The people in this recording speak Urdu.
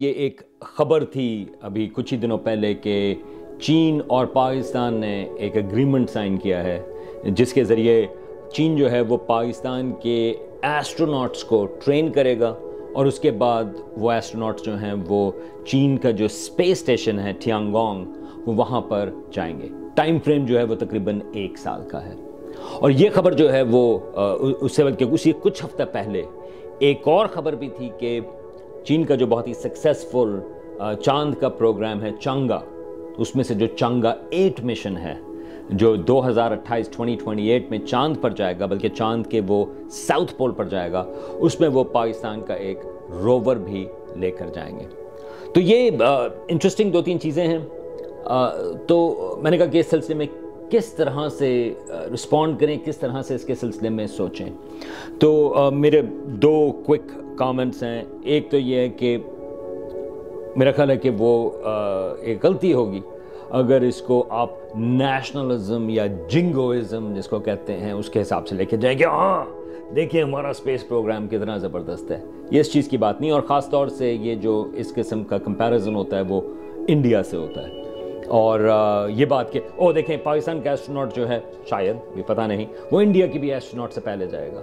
یہ ایک خبر تھی ابھی کچھ ہی دنوں پہلے کہ چین اور پاکستان نے ایک ایگریمنٹ سائن کیا ہے جس کے ذریعے چین جو ہے وہ پاکستان کے ایسٹروناٹس کو ٹرین کرے گا اور اس کے بعد وہ ایسٹروناٹس جو ہیں وہ چین کا جو اسپیس اسٹیشن ہے ٹیانگانگ وہ وہاں پر جائیں گے۔ ٹائم فریم جو ہے وہ تقریباً 1 سال کا ہے، اور یہ خبر جو ہے وہ اس سے بلکہ اسی کچھ ہفتہ پہلے ایک اور خبر بھی تھی کہ چین کا جو بہت ہی سکسیسفل چاند کا پروگرام ہے چانگا، اس میں سے جو چانگا 8 مشن ہے جو 2028 میں چاند پر جائے گا، بلکہ چاند کے وہ ساؤتھ پول پر جائے گا، اس میں وہ پاکستان کا ایک روور بھی لے کر جائیں گے۔ تو یہ انٹرسٹنگ 2-3 چیزیں ہیں۔ تو میں نے کہا کہ اس سلسلے میں کس طرح سے رسپونڈ کریں، کس طرح سے اس کے سلسلے میں سوچیں۔ تو میرے 2 کوئک کامنٹس ہیں۔ ایک تو یہ ہے کہ میرا خیال ہے کہ وہ ایک غلطی ہوگی اگر اس کو آپ نیشنلزم یا جنگوئزم جس کو کہتے ہیں اس کے حساب سے لے کے جائیں کہ ہاں دیکھیں ہمارا اسپیس پروگرام کتنا زبردست ہے۔ یہ اس چیز کی بات نہیں، اور خاص طور سے یہ جو اس قسم کا کمپیریزن ہوتا ہے وہ انڈیا سے ہوتا ہے، اور یہ بات کہ دیکھیں پاکستان کا ایسٹروناٹ جو ہے شاید بھی پتہ نہیں وہ انڈیا کی بھی ایسٹروناٹ سے پہلے جائے گا۔